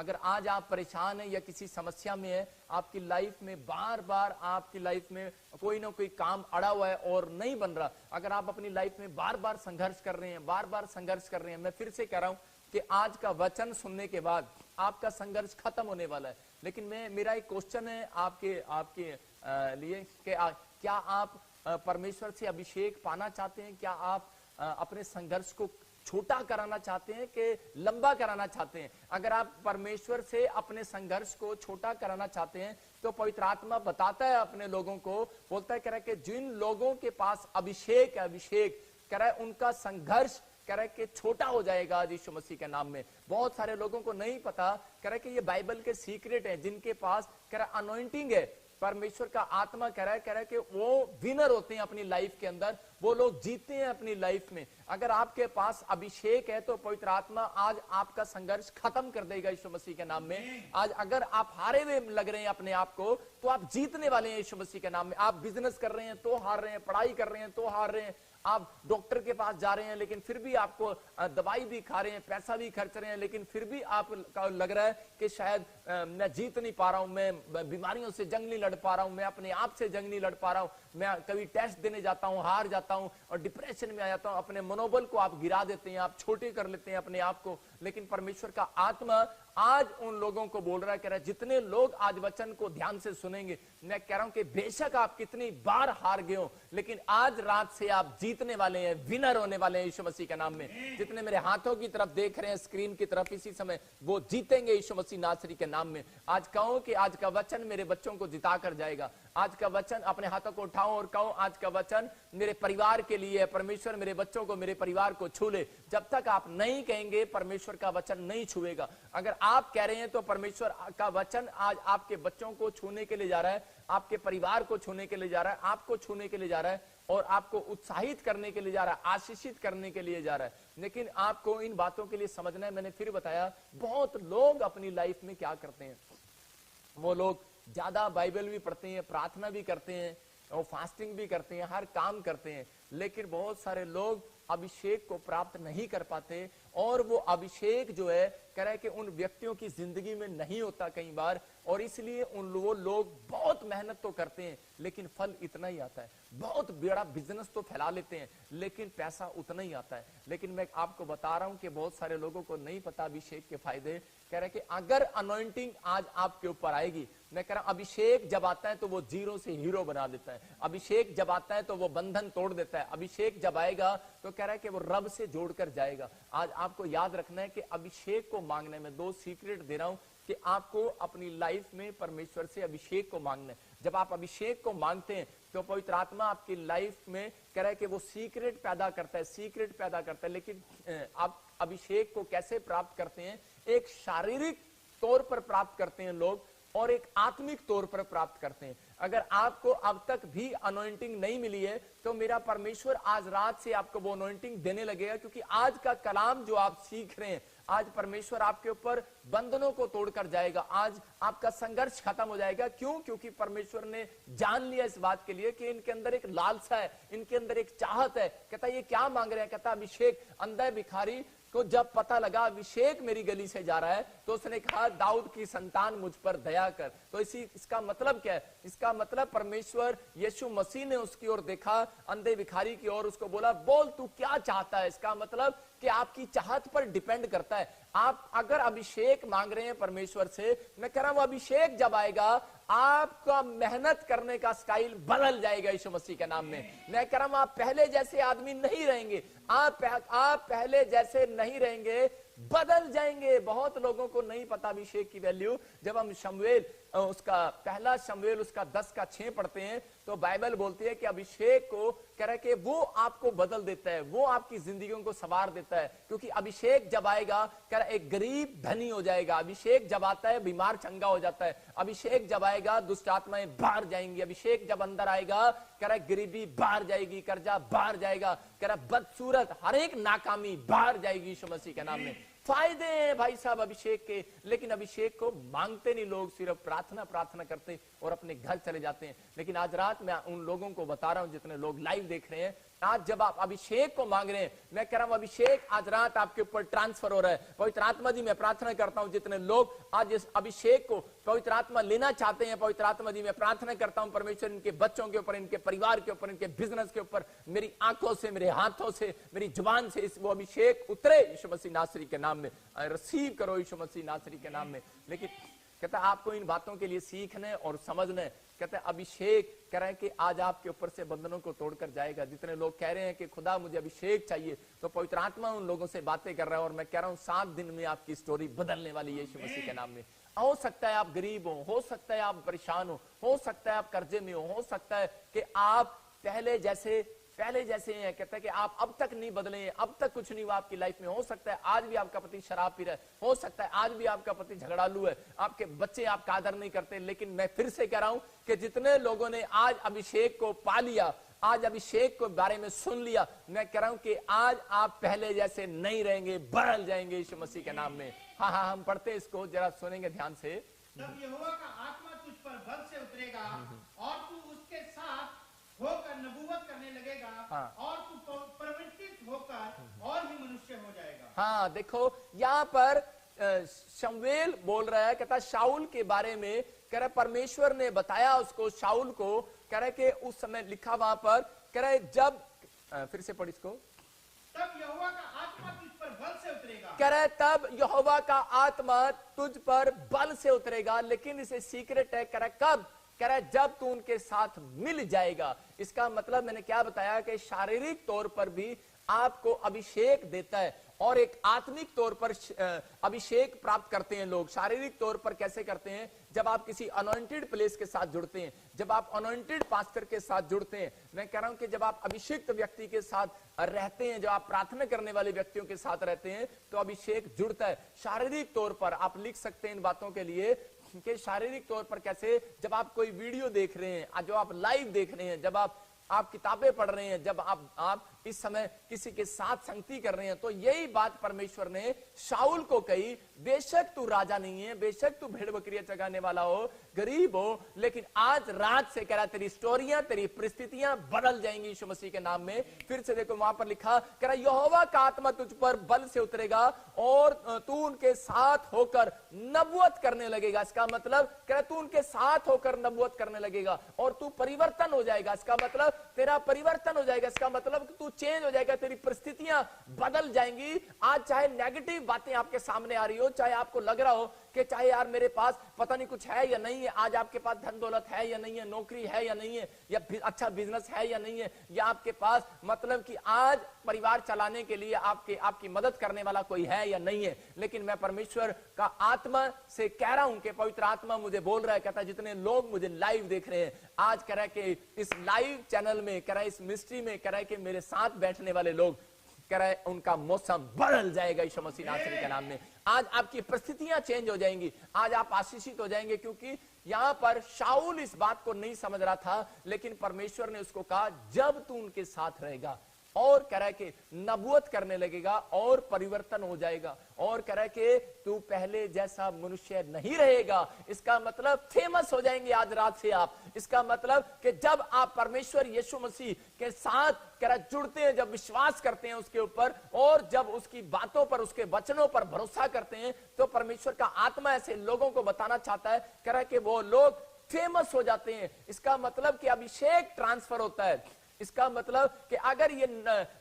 अगर आज आप परेशान हैं या किसी समस्या में है, आपकी लाइफ में बार बार आपकी लाइफ में कोई ना कोई काम अड़ा हुआ है और नहीं बन रहा, अगर आप अपनी लाइफ में बार बार संघर्ष कर रहे हैं, बार बार संघर्ष कर रहे हैं, मैं फिर से कह रहा हूं कि आज का वचन सुनने के बाद आपका संघर्ष खत्म होने वाला है। लेकिन मेरा एक क्वेश्चन है आपके लिए कि क्या आप परमेश्वर से अभिषेक पाना चाहते हैं? क्या आप अपने संघर्ष को छोटा कराना चाहते हैं कि लंबा कराना चाहते हैं? अगर आप परमेश्वर से अपने संघर्ष को छोटा कराना चाहते हैं तो पवित्र आत्मा बताता है अपने लोगों को, बोलता है कह रहा है कि जिन लोगों के पास अभिषेक है, अभिषेक कह रहा है उनका संघर्ष कह रहा है कि छोटा हो जाएगा यीशु मसीह के नाम में। बहुत सारे लोगों को नहीं पता, कह रहा है कि ये बाइबल के सीक्रेट है, जिनके पास कह रहा है अनॉइंटिंग है, परमेश्वर का आत्मा कह रहा है कि वो विनर होते हैं अपनी लाइफ के अंदर, वो लोग जीते हैं अपनी लाइफ में। अगर आपके पास अभिषेक है तो पवित्र आत्मा आज आपका संघर्ष खत्म कर देगा यीशु मसीह के नाम में। आज अगर आप हारे हुए लग रहे हैं अपने आप को, तो आप जीतने वाले हैं यीशु मसीह के नाम में। आप बिजनेस कर रहे हैं तो हार रहे हैं, पढ़ाई कर रहे हैं तो हार रहे हैं, आप डॉक्टर के पास जा रहे हैं लेकिन फिर भी आपको दवाई भी खा रहे हैं, पैसा भी खर्च रहे हैं, लेकिन फिर भी आप लग रहा है कि शायद मैं जीत नहीं पा रहा हूं, मैं बीमारियों से जंग नहीं लड़ पा रहा हूं, मैं अपने आप से जंग नहीं लड़ पा रहा हूं, मैं कभी टेस्ट देने जाता हूं, हार जाता हूं और डिप्रेशन में आ जाता हूं, अपने मनोबल को आप गिरा देते हैं, आप छोटे कर लेते हैं अपने आप को। लेकिन परमेश्वर का आत्मा आज उन लोगों को बोल रहा है, कह रहा है जितने लोग आज वचन को ध्यान से सुनेंगे, मैं कह रहा हूं कि बेशक आप कितनी बार हार गए हो, लेकिन आज रात से आप जीतने वाले हैं, विनर होने वाले हैं यीशु मसीह के नाम में। जितने मेरे हाथों की तरफ देख रहे हैं, स्क्रीन की तरफ इसी समय, वो जीतेंगे यीशु मसीह नासरी के नाम में। आज कहो कि आज का वचन मेरे बच्चों को जिता कर जाएगा। आज का वचन, अपने हाथों को उठाओ और कहो आज का वचन मेरे परिवार के लिए है, परमेश्वर मेरे बच्चों को, मेरे परिवार को छू ले। जब तक आप नहीं कहेंगे परमेश्वर का वचन नहीं छुएगा। अगर आप कह रहे हैं तो परमेश्वर का वचन आज आपके बच्चों को छूने के लिए जा रहा है, आपके परिवार को छूने के लिए जा रहा है, आपको छूने के लिए जा रहा है और आपको उत्साहित करने के लिए जा रहा है, आशीषित करने के लिए जा रहा है। लेकिन आपको इन बातों के लिए समझना है, मैंने फिर बताया, बहुत लोग अपनी लाइफ में क्या करते हैं, वो लोग ज्यादा बाइबल भी पढ़ते हैं, प्रार्थना भी करते हैं और फास्टिंग भी करते हैं, हर काम करते हैं, लेकिन बहुत सारे लोग अभिषेक को प्राप्त नहीं कर पाते और वो अभिषेक जो है कह रहा है कि उन व्यक्तियों की जिंदगी में नहीं होता कई बार, और इसलिए वो लोग बहुत मेहनत तो करते हैं लेकिन फल इतना ही आता है। बहुत बड़ा बिजनेस तो फैला लेते हैं लेकिन पैसा उतना ही आता है। लेकिन मैं आपको बता रहा हूं कि बहुत सारे लोगों को नहीं पता अभिषेक के फायदे। कह रहा है कि अगर अनॉइंटिंग आज आपके ऊपर आएगी, मैं कह रहा हूं अभिषेक जब आता है तो वो जीरो से हीरो बना देता है, अभिषेक जब आता है तो वो बंधन तोड़ देता है, अभिषेक जब आएगा तो कह रहा है कि वो रब से जोड़कर जाएगा। आज आपको याद रखना है कि अभिषेक को मांगने में 2 सीक्रेट दे रहा हूं कि आपको अपनी लाइफ में परमेश्वर से अभिषेक को मांगना है। जब आप अभिषेक को मांगते हैं तो पवित्र आत्मा आपकी लाइफ में कह रहा है कि वो सीक्रेट पैदा करता है, सीक्रेट पैदा करता है। लेकिन आप अभिषेक को कैसे प्राप्त करते हैं? एक शारीरिक तौर पर प्राप्त करते हैं लोग और एक आत्मिक तौर पर प्राप्त करते हैं। अगर आपको अब तक भी अनॉइंटिंग नहीं मिली है तो मेरा परमेश्वर आज रात से आपको वो अनॉइंटिंग देने लगेगा, क्योंकि आज का कलाम जो आप सीख रहे हैं, आज परमेश्वर आपके ऊपर बंधनों को तोड़कर जाएगा, आज आपका संघर्ष खत्म हो जाएगा। क्यों? क्योंकि परमेश्वर ने जान लिया इस बात के लिए कि इनके अंदर एक लालसा है, इनके अंदर एक चाहत है। कहता ये क्या मांग रहे हैं? कहता अभिषेक। अंधा भिखारी को जब पता लगा अभिषेक मेरी गली से जा रहा है तो उसने कहा दाऊद की संतान मुझ पर दया कर। तो इसका मतलब क्या है? इसका मतलब परमेश्वर यीशु मसीह ने उसकी ओर देखा, अंधे भिखारी की ओर, उसको बोला बोल तू क्या चाहता है। इसका मतलब कि आपकी चाहत पर डिपेंड करता है। आप अगर अभिषेक मांग रहे हैं परमेश्वर से, मैं कह रहा हूं अभिषेक जब आएगा आपका मेहनत करने का स्टाइल बदल जाएगा यीशु मसीह के नाम में। मैं कह रहा हूं आप पहले जैसे आदमी नहीं रहेंगे, आप पहले जैसे नहीं रहेंगे, बदल जाएंगे। बहुत लोगों को नहीं पता अभिषेक की वैल्यू। जब हम शमूएल उसका पहला शमूएल उसका 10:6 पढ़ते हैं तो बाइबल बोलती है कि अभिषेक को कह रहा है कि वो आपको बदल देता है, वो आपकी जिंदगियों को संवार देता है। क्योंकि अभिषेक जब आएगा कह रहा है एक गरीब धनी हो जाएगा, अभिषेक जब आता है बीमार चंगा हो जाता है, अभिषेक जब आएगा दुष्ट आत्माएं बाहर जाएंगी, अभिषेक जब अंदर आएगा कह रहा है गरीबी बाहर जाएगी, कर्जा बाहर जाएगा, कह रहा बदसूरत हर एक नाकामी बाहर जाएगी यीशु मसीह के नाम में। फायदे हैं भाई साहब अभिषेक के, लेकिन अभिषेक को मांगते नहीं लोग, सिर्फ प्रार्थना करते और अपने घर चले जाते हैं। लेकिन आज रात मैं उन लोगों को बता रहा हूं जितने लोग लाइव देख रहे हैं आज जब आप अभिषेक को मांग रहे हैं, मैं कह रहा हूं अभिषेक आज रात आपके ऊपर ट्रांसफर हो रहा है। पवित्र आत्मा जी मैं प्रार्थना करता हूं जितने लोग आज इस अभिषेक को पवित्र आत्मा लेना चाहते हैं, पवित्र आत्मा जी मैं प्रार्थना करता हूं परमेश्वर इनके बच्चों के ऊपर, इनके परिवार के ऊपर, इनके बिजनेस के ऊपर, मेरी आंखों से, मेरे हाथों से, मेरी जुबान से इस वो अभिषेक उतरे यीशु मसीह नासरी के नाम में। रिसीव करो यीशु मसीह नासरी के नाम में। लेकिन कहता है आपको इन बातों के लिए सीखने और समझने, कहते हैं अभिषेक कह रहे हैं कि आज आपके ऊपर से बंधनों को तोड़कर जाएगा। जितने लोग कह रहे हैं कि खुदा मुझे अभिषेक चाहिए, तो पवित्र आत्मा उन लोगों से बातें कर रहा है और मैं कह रहा हूं 7 दिन में आपकी स्टोरी बदलने वाली है यीशु मसीह के नाम में। हो सकता है आप गरीब हो सकता है आप परेशान हो सकता है आप कर्जे में हो सकता है कि आप पहले जैसे हैं, कहता है कि आप अब तक नहीं बदले, अब तक कुछ नहीं हुआ आपकी लाइफ में। हो सकता है आज भी आपका पति शराब पी रहा है, हो सकता है आज भी आपका पति झगड़ालू है, आपके बच्चे आपका आदर नहीं करते। लेकिन मैं फिर से कह रहा हूं कि जितने लोगों ने आज अभिषेक को पा लिया, आज अभिषेक के बारे में सुन लिया, मैं कह रहा हूं कि आज आप पहले जैसे नहीं रहेंगे, बदल जाएंगे यीशु मसीह के नाम में। हाँ, हम पढ़ते इसको जरा सुनेंगे ध्यान से। तब यहोवा का आत्मा तुझ पर बल से उतरेगा और तू उसके साथ होकर नबूवत करने लगेगा। हाँ। और तू परिवर्तित होकर और भी मनुष्य हो जाएगा। हाँ, देखो यहाँ पर शमूएल बोल रहा है, कहता शाऊल के बारे में कह रहा परमेश्वर ने बताया उसको, शाऊल को कह रहा कि उस समय लिखा वहां पर, कह रहा जब फिर से पढ़ इसको, तब यहोवा का आत्मा तुझ पर बल से उतरेगा। कह रहा है तब यहोवा का आत्मा तुझ पर बल से उतरेगा। लेकिन इसे सीक्रेट है, कह रहा कब, कह रहा है जब तू उनके साथ मिल जाएगा। इसका मतलब मैंने क्या बताया कि शारीरिक तौर पर भी आपको अभिषेक देता है और एक आत्मिक तौर पर अभिषेक प्राप्त करते हैं लोग। शारीरिक तौर पर कैसे करते हैं, जब आप किसी अनॉइंटेड प्लेस के साथ जुड़ते हैं, जब आप अनॉइंटेड पास्टर के साथ जुड़ते हैं, मैं कह रहा हूं कि जब आप अभिषिक्त व्यक्ति के साथ रहते हैं, जब आप प्रार्थना करने वाले व्यक्तियों के साथ रहते हैं, तो अभिषेक जुड़ता है। शारीरिक तौर पर आप लिख सकते हैं इन बातों के लिए कि शारीरिक तौर पर कैसे, जब आप कोई वीडियो देख रहे हैं, जो आप लाइव देख रहे हैं, जब आप किताबें पढ़ रहे हैं, जब आप इस समय किसी के साथ संगति कर रहे हैं, तो यही बात परमेश्वर ने शाऊल को कही, बेशक तू राजा नहीं है, बेशक तू भेड़ बकरियां चगाने वाला हो, गरीब हो, लेकिन आज रात से कह रहा तेरी स्टोरियां, तेरी परिस्थितियां बदल जाएंगी यीशु मसीह के नाम में। फिर से देखो वहां पर लिखा, कह रहा यहोवा का आत्मा तुझ पर बल से उतरेगा और तू उनके साथ होकर नबूवत करने लगेगा। इसका मतलब कह रहा तू उनके साथ होकर नबूवत करने लगेगा और तू परिवर्तन हो जाएगा। इसका मतलब तेरा परिवर्तन हो जाएगा। इसका मतलब तू चेंज हो जाएगा, तेरी परिस्थितियां बदल जाएंगी। आज चाहे नेगेटिव बातें आपके सामने आ रही हो, चाहे आपको लग रहा हो कि चाहे यार मेरे पास पता नहीं कुछ है या नहीं है, आज आपके पास धन दौलत है या नहीं है, नौकरी है या नहीं है, या अच्छा बिजनेस है या नहीं है, या आपके पास मतलब कि आज परिवार चलाने के लिए आपकी मदद करने वाला कोई है या नहीं है। लेकिन मैं परमेश्वर का आत्मा से कह रहा हूं कि पवित्र आत्मा मुझे बोल रहा है, कहता है जितने लोग मुझे लाइव देख रहे हैं आज, कह रहा है कि इस लाइव चैनल में, कह रहा है इस मिस्ट्री में, कह रहा है कि मेरे साथ बैठने वाले लोग, कह रहा है उनका मौसम बदल जाएगा यीशु मसीह नासरी के नाम में। आज आपकी परिस्थितियां चेंज हो जाएंगी, आज आप आशीषित हो जाएंगे। क्योंकि यहां पर शाऊल इस बात को नहीं समझ रहा था, लेकिन परमेश्वर ने उसको कहा जब तू उनके साथ रहेगा, और कह रहा है कि नबूवत करने लगेगा और परिवर्तन हो जाएगा, और कह रहा है कि तू पहले जैसा मनुष्य नहीं रहेगा। इसका मतलब फेमस हो जाएंगे आज रात से आप। इसका मतलब कि जब आप परमेश्वर यीशु मसीह के साथ कह रहा जुड़ते हैं, जब विश्वास करते हैं उसके ऊपर, और जब उसकी बातों पर, उसके वचनों पर भरोसा करते हैं, तो परमेश्वर का आत्मा ऐसे लोगों को बताना चाहता है, कह रहा है कि वो लोग फेमस हो जाते हैं। इसका मतलब कि अभिषेक ट्रांसफर होता है। इसका मतलब कि अगर ये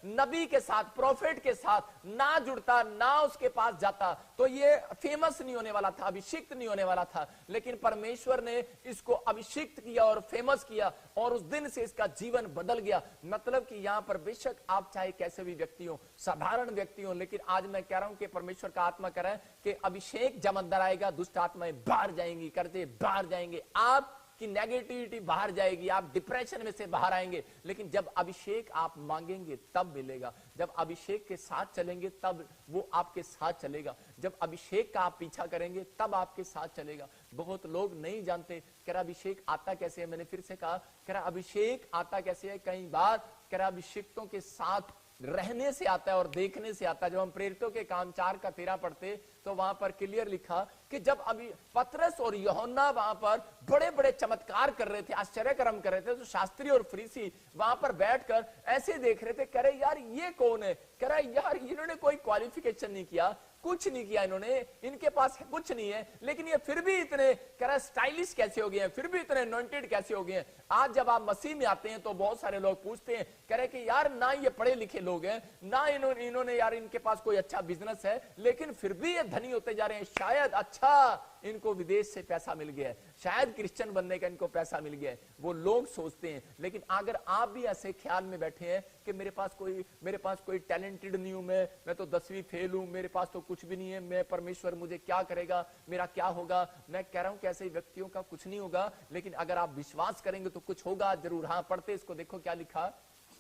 नबी के साथ, प्रोफेट के साथ ना जुड़ता, ना उसके पास जाता, तो ये फेमस नहीं होने वाला था, अभिषिक्त नहीं होने वाला था। लेकिन परमेश्वर ने इसको अभिषिक्त किया और फेमस किया, और उस दिन से इसका जीवन बदल गया। मतलब कि यहाँ पर बेशक आप चाहे कैसे भी व्यक्ति हो, साधारण व्यक्ति हो, लेकिन आज मैं कह रहा हूं कि परमेश्वर का आत्मा कह रहा है कि अभिषेक जब अंदर आएगा, दुष्ट आत्माएं बाहर जाएंगी, कर्जे बाहर जाएंगे, आप कि नेगेटिविटी बाहर जाएगी, आप डिप्रेशन में से बाहर आएंगे। लेकिन जब अभिषेक आप मांगेंगे तब मिलेगा, जब अभिषेक के साथ चलेंगे तब वो आपके साथ चलेगा, जब अभिषेक का आप पीछा करेंगे तब आपके साथ चलेगा। बहुत लोग नहीं जानते, कह रहा अभिषेक आता कैसे है। मैंने फिर से कहा, कह रहा अभिषेक आता कैसे है। कई बार कह रहा अभिषेक्तों के साथ रहने से आता है और देखने से आता है। जब हम प्रेरितों के काम 4 का 13 पढ़ते तो वहां पर क्लियर लिखा कि जब अभी पतरस और यूहन्ना वहां पर बड़े बड़े चमत्कार कर रहे थे, आश्चर्य कर्म कर रहे थे, तो शास्त्री और फरीसी वहां पर बैठकर ऐसे देख रहे थे, कह रहे यार ये कौन है, कह रहा यार इन्होंने कोई क्वालिफिकेशन नहीं किया, कुछ नहीं किया इन्होंने, इनके पास कुछ नहीं है, लेकिन ये फिर भी इतने कह रहा स्टाइलिश कैसे हो गए हैं, फिर भी इतने अनॉइंटेड कैसे हो गए हैं। आज जब आप मसीह में आते हैं तो बहुत सारे लोग पूछते हैं, कह रहे कि यार ना ये पढ़े लिखे लोग हैं, ना इन्होंने यार इनके पास कोई अच्छा बिजनेस है, लेकिन फिर भी ये धनी होते जा रहे हैं। शायद अच्छा इनको विदेश से पैसा मिल गया है, शायद क्रिश्चियन बनने का इनको पैसा मिल गया है, वो लोग सोचते हैं। लेकिन अगर आप भी ऐसे ख्याल में बैठे हैं कि मेरे पास कोई टैलेंटेड नहीं हूं, मैं तो 10वीं फेल हूं, मेरे पास तो कुछ भी नहीं है, मैं परमेश्वर मुझे क्या करेगा, मेरा क्या होगा, मैं कह रहा हूं कि ऐसे व्यक्तियों का कुछ नहीं होगा, लेकिन अगर आप विश्वास करेंगे तो कुछ होगा जरूर। हाँ, पढ़ते इसको, देखो क्या लिखा।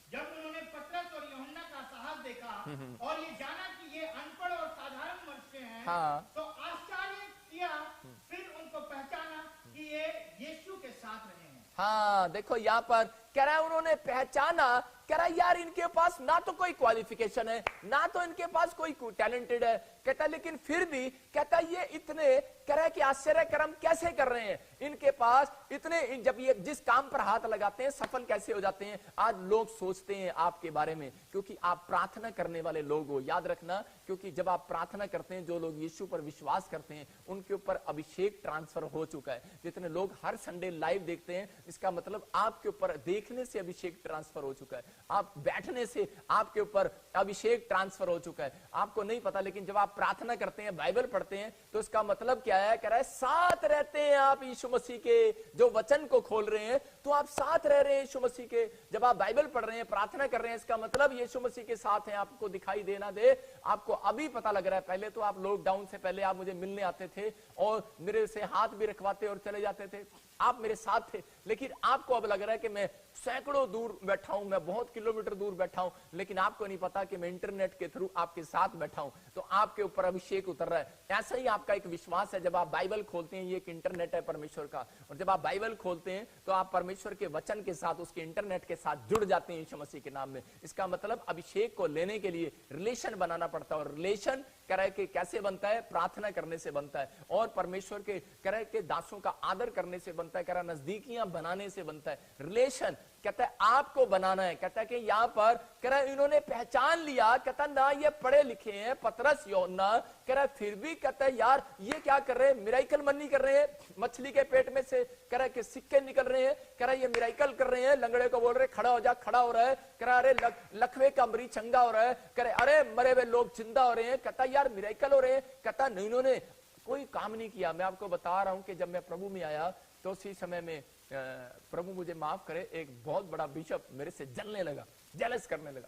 जब उन्होंने पतरस और यूहन्ना का साहस देखा और ये जाना कि ये अनपढ़ और साधारण मनुष्य हैं, हाँ, तो आश्चर्य किया, फिर उनको पहचाना कि ये यीशु के साथ रहे हैं। हाँ, देखो यहाँ पर कह रहा है उन्होंने पहचाना, कह रहा यार इनके पास ना तो कोई क्वालिफिकेशन है, ना तो इनके पास कोई टैलेंटेड है, कहता लेकिन फिर भी कहता ये इतने कह रहा है कि आश्चर्य कर्म कैसे कर रहे हैं, इनके पास इतने, जब ये जिस काम पर हाथ लगाते हैं सफल कैसे हो जाते हैं। आज लोग सोचते हैं आपके बारे में, क्योंकि आप प्रार्थना करने वाले लोग हो, याद रखना, क्योंकि जब आप प्रार्थना करते हैं, जो लोग यीशु पर विश्वास करते हैं उनके ऊपर अभिषेक ट्रांसफर हो चुका है। जितने लोग हर संडे लाइव देखते हैं, इसका मतलब आपके ऊपर देखने से अभिषेक ट्रांसफर हो चुका है, आप बैठने से आपके ऊपर अभिषेक ट्रांसफर हो चुका है। आपको नहीं पता, लेकिन जब आप प्रार्थना करते हैं, बाइबल पढ़ते हैं, तो इसका मतलब क्या है, कह रहा है साथ रहते हैं आप यीशु मसीह के, जो वचन को खोल रहे हैं तो आप साथ रह रहे हैं यीशु मसीह के। जब आप बाइबल पढ़ रहे हैं, प्रार्थना कर रहे हैं, इसका मतलब यीशु मसीह के साथ हैं। आपको दिखाई देना दे, आपको अभी पता लग रहा है। पहले तो आप लॉकडाउन से पहले आप मुझे मिलने आते थे और मेरे से हाथ भी रखवाते और चले जाते थे, आप मेरे साथ थे, लेकिन आपको अब लग रहा है कि मैं सैकड़ों दूर बैठा हूं, मैं बहुत किलोमीटर दूर बैठा हूं, लेकिन आपको नहीं पता कि मैं इंटरनेट के थ्रू आपके साथ बैठा हूं, तो आपके ऊपर अभिषेक उतर रहा है। ऐसा ही आपका एक विश्वास है, जब आप बाइबल खोलते हैं, ये एक इंटरनेट है परमेश्वर का, और जब आप बाइबल खोलते हैं तो आप परमेश्वर के वचन के साथ, उसके इंटरनेट के साथ जुड़ जाते हैं यीशु मसीह के नाम में। इसका मतलब अभिषेक को लेने के लिए रिलेशन बनाना पड़ता है, और रिलेशन कह रहा है कि कैसे बनता है, प्रार्थना करने से बनता है, और परमेश्वर के कह रहा है कि दासों का आदर करने से बनता है, कह रहा नजदीकियां बनाने से बनता है। रिलेशन कहता है आपको बनाना है। कहता है कि यहाँ पर कह रहा है इन्होंने पहचान लिया, कहता ना ये पढ़े लिखे हैं, पतरस यूहन्ना, कह रहा है फिर भी कहता है यार ये क्या कर रहे हैं, मिराइकल मनी कर रहे हैं, मछली के पेट में से कह रहा है कि सिक्के निकल रहे हैं, कह रहा है ये मिराइकल कर रहे हैं, लंगड़े को बोल रहे खड़ा हो जा, खड़ा हो रहा है, कह रहा अरे लखवे का मरीज चंगा हो रहा है, कह रहे अरे मरे हुए लोग जिंदा हो रहे हैं, कहता यार मिराइकल हो रहे हैं। कहता नहीं, इन्होंने कोई काम नहीं किया। मैं आपको बता रहा हूं कि जब मैं प्रभु में आया तो उसी समय में प्रभु मुझे माफ करे, एक बहुत बड़ा बिशप मेरे से जलने लगा, जेलस करने लगा,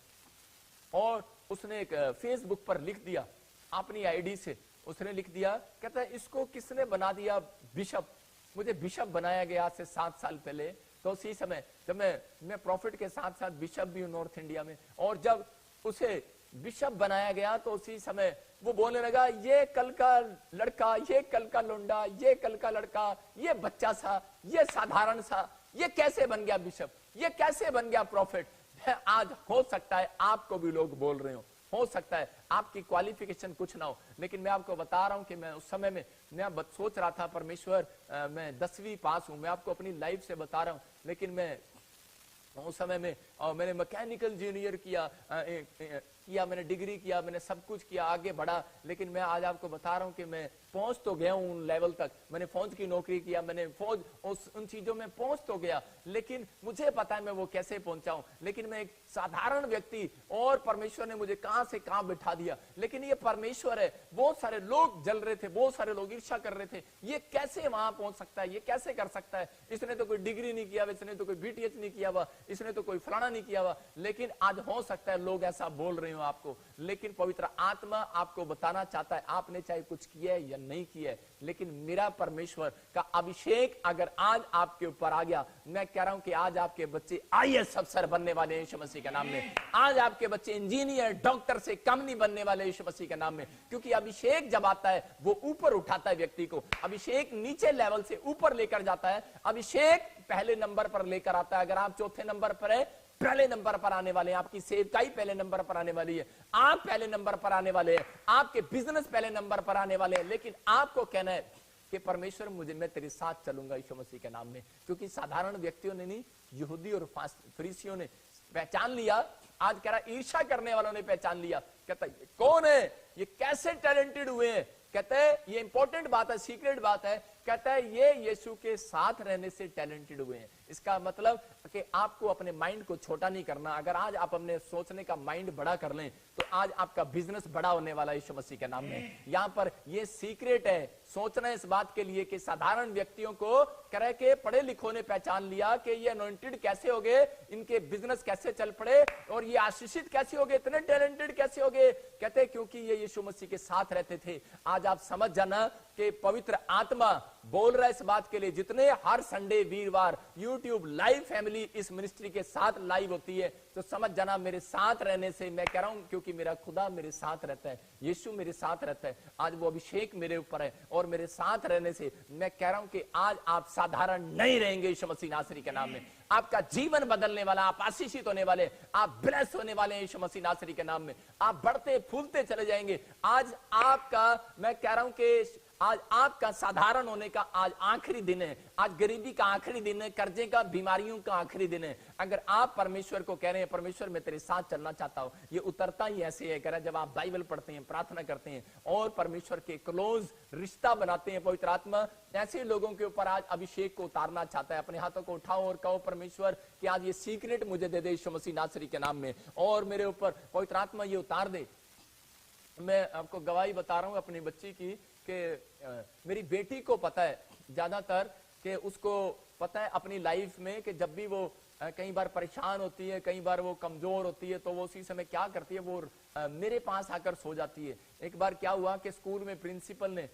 और उसने एक फेसबुक पर लिख दिया अपनी आईडी से, उसने लिख दिया, कहता है इसको किसने बना दिया बिशप, मुझे बिशप बनाया गया आज से 7 साल पहले। तो उसी समय जब मैं प्रॉफिट के साथ साथ बिशप भी हूं नॉर्थ इंडिया में, और जब उसे बिशप बनाया गया तो उसी समय वो बोलने लगा ये कल का लड़का, ये कल का लौंडा, ये कल का लड़का, ये बच्चा सा, ये साधारण सा, ये कैसे बन गया बिशप, ये कैसे बन गया प्रॉफिट। आज हो सकता है आपको भी लोग बोल रहे हो सकता है आपकी क्वालिफिकेशन कुछ ना हो, लेकिन मैं आपको बता रहा हूं कि मैं उस समय में मैं सोच रहा था परमेश्वर मैं 10वीं पास हूं, मैं आपको अपनी लाइफ से बता रहा हूं, लेकिन मैं उस समय में मैंने मैकेनिकल इंजीनियर किया, मैंने डिग्री किया, मैंने सब कुछ किया, आगे बढ़ा, लेकिन मैं आज आपको बता रहा हूं कि मैं पहुंच तो गया हूं उन लेवल तक, मैंने फौज की नौकरी किया, मैंने फौज उन चीजों में पहुंच तो गया, लेकिन मुझे पता है मैं वो कैसे पहुंचा हूं। लेकिन मैं एक साधारण व्यक्ति, और परमेश्वर ने मुझे कहां से कहां बिठा दिया। लेकिन ये परमेश्वर है। बहुत सारे लोग जल रहे थे, बहुत सारे लोग ईर्ष्या कर रहे थे, ये कैसे वहां पहुंच सकता है, ये कैसे कर सकता है, इसने तो कोई डिग्री नहीं किया, इसने तो कोई BTH नहीं किया हुआ, इसने तो कोई फलाना नहीं किया हुआ। लेकिन आज हो सकता है लोग ऐसा बोल रहे हो आपको, लेकिन पवित्र आत्मा आपको बताना चाहता है आपने चाहे कुछ किया है या नहीं किया है, लेकिन मेरा परमेश्वर का अभिषेक अगर आज आपके ऊपर आ गया, मैं कह रहा हूं कि आज आपके बच्चे IAS अफसर बनने वाले हैं यीशु मसीह के नाम में। आज आपके बच्चे इंजीनियर, डॉक्टर से कम नहीं बनने वाले यीशु मसीह के नाम में, क्योंकि अभिषेक जब आता है वो ऊपर उठाता है व्यक्ति को। अभिषेक नीचे लेवल से ऊपर लेकर जाता है, अभिषेक पहले नंबर पर लेकर आता है। अगर आप चौथे नंबर पर है पहले नंबर पर आने वाले हैं, आपकी सेवकाई पहले नंबर पर आने वाली है, आप पहले नंबर पर आने वाले हैं, आपके बिजनेस पहले नंबर पर आने वाले हैं। लेकिन आपको कहना है कि परमेश्वर मैं तेरे साथ चलूंगा यीशु मसीह के नाम में। क्योंकि साधारण व्यक्तियों ने नहीं, यहूदी और फरीसियों ने पहचान लिया। आज कह रहा ईर्ष्या करने वालों ने पहचान लिया, कहता ये कौन है, ये कैसे टैलेंटेड हुए हैं। कहते हैं ये इंपॉर्टेंट बात है, सीक्रेट बात है। कहता है ये यीशु के साथ रहने से टैलेंटेड हुए हैं। इसका मतलब कि आपको अपने माइंड को छोटा नहीं करना। अगर आज आप अपने सोचने का माइंड बड़ा कर लें तो आज आपका बिजनेस बड़ा होने वाला है यीशु मसीह के नाम में। यहाँ पर ये सीक्रेट है, सोचना इस बात के लिए कि साधारण व्यक्तियों को कह के पढ़े लिखों ने पहचान लिया कि ये अनॉइंटेड कैसे हो गए, इनके बिजनेस कैसे चल पड़े और ये आशीषित कैसे हो गए, इतने टैलेंटेड कैसे हो गए। कहते क्योंकि ये यीशु मसीह के साथ रहते थे। आज आप समझ जाना कि पवित्र आत्मा बोल रहा है इस बात के लिए, जितने हर संडे वीरवार YouTube लाइव फैमिली इस मिनिस्ट्री के साथ लाइव होती है, तो समझ जाना मेरे साथ रहने से, मैं कह रहा हूं क्योंकि मेरा खुदा मेरे साथ रहता है, यीशु मेरे साथ रहता है, आज वो अभिषेक मेरे ऊपर है और मेरे साथ रहने से मैं कह रहा हूं कि आज आप साधारण नहीं रहेंगे यीशु मसीह नासरी के नाम में। आपका जीवन बदलने वाला, आप आशीषित होने वाले, आप ब्लेस होने वाले हैं यीशु मसीह नासरी के नाम में। आप बढ़ते फूलते चले जाएंगे। आज आपका, मैं कह रहा हूं कि आज आपका साधारण होने का आज आखिरी दिन है। आज गरीबी का आखिरी दिन है, कर्जे का, बीमारियों का आखिरी दिन है। अगर आप परमेश्वर को कह रहे हैं परमेश्वर मैं तेरे साथ चलना चाहता हूं, ये उतरता ही ऐसे है कह रहा है जब आप बाइबल पढ़ते हैं, प्रार्थना करते हैं और परमेश्वर के क्लोज रिश्ता बनाते हैं। पवित्र आत्मा ऐसे लोगों के ऊपर आज अभिषेक को उतारना चाहता है। अपने हाथों को उठाओ और कहो परमेश्वर कि आज ये सीक्रेट मुझे दे दे यीशु मसीह नासरी के नाम में, और मेरे ऊपर पवित्र आत्मा ये उतार दे। मैं आपको गवाही बता रहा हूं अपनी बच्ची की कि मेरी बेटी को पता है ज्यादातर कि उसको पता है अपनी लाइफ में कि जब भी वो कई बार परेशान होती है, कई बार वो कमजोर होती है, तो वो उसी समय क्या करती है, वो मेरे पास आकर सो जाती है। एक बार क्या हुआ कि स्कूल में प्रिंसिपल ने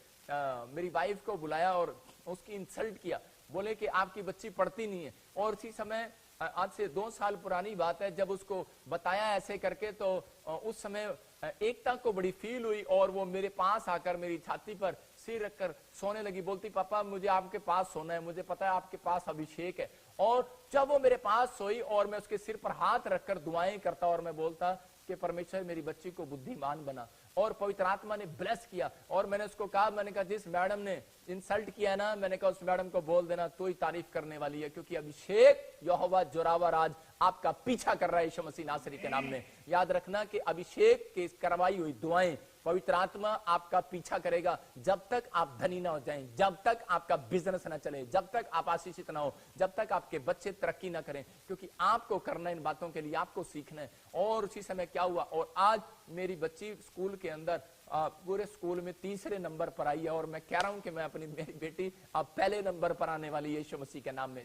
मेरी वाइफ को बुलाया और उसकी इंसल्ट किया, बोले कि आपकी बच्ची पढ़ती नहीं है। और उसी समय आज से 2 साल पुरानी बात है, जब उसको बताया ऐसे करके तो उस समय एकता को बड़ी फील हुई और वो मेरे पास आकर मेरी छाती पर सिर रखकर सोने लगी। बोलती पापा मुझे आपके पास सोना है, मुझे पता है आपके पास अभिषेक है। और जब वो मेरे पास सोई और मैं उसके सिर पर हाथ रखकर दुआएं करता और मैं बोलता कि परमेश्वर मेरी बच्ची को बुद्धिमान बना, और पवित्र आत्मा ने ब्लेस किया। और मैंने उसको कहा, मैंने कहा जिस मैडम ने इंसल्ट किया है ना, मैंने कहा उस मैडम को बोल देना तू ही तारीफ करने वाली है, क्योंकि अभिषेक यहोवा जोरावर आज आपका पीछा कर रहा है यीशु मसीह नासरी के नाम में। याद रखना कि अभिषेक के करवाई हुई दुआएं पवित्र आत्मा आपका पीछा करेगा जब तक आप धनी ना हो जाएं, जब तक आपका बिजनेस ना चले, जब तक आप आशीषित ना हो, जब तक आपके बच्चे तरक्की ना करें, क्योंकि आपको करना इन बातों के लिए, आपको सीखना है। और उसी समय क्या हुआ, और आज मेरी बच्ची स्कूल के अंदर पूरे स्कूल में 3रे नंबर पर आई है। और मैं कह रहा हूं कि मैं मेरी बेटी अब पहले नंबर पर आने वाली है यीशु मसीह के नाम में।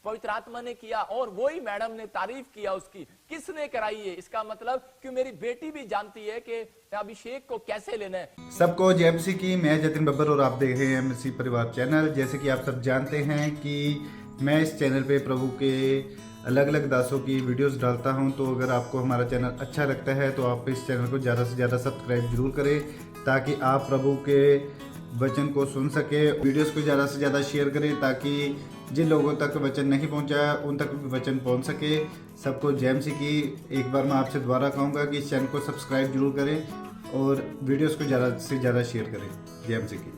पवित्र आत्मा ने किया और वही मैडम ने तारीफ किया उसकी। किसने कराई है? इसका मतलब कि मेरी बेटी भी जानती है कि अभिषेक को कैसे लेना है। सबको जय मसीह की। मैं जतिन बब्बर और आप देख रहे हैं मसीह परिवार चैनल। जैसे कि आप सब जानते हैं कि मैं इस चैनल पे प्रभु के अलग अलग दासों की वीडियोस डालता हूं, तो अगर आपको हमारा चैनल अच्छा लगता है तो आप इस चैनल को ज़्यादा से ज़्यादा सब्सक्राइब जरूर करें, ताकि आप प्रभु के वचन को सुन सके। वीडियोस को ज़्यादा से ज़्यादा शेयर करें ताकि जिन लोगों तक वचन नहीं पहुंचा उन तक भी वचन पहुंच सके। सबको जय मसीह की। एक बार मैं आपसे दोबारा कहूँगा कि इस चैनल को सब्सक्राइब जरूर करें और वीडियोस को ज़्यादा से ज़्यादा शेयर करें। जय मसीह की।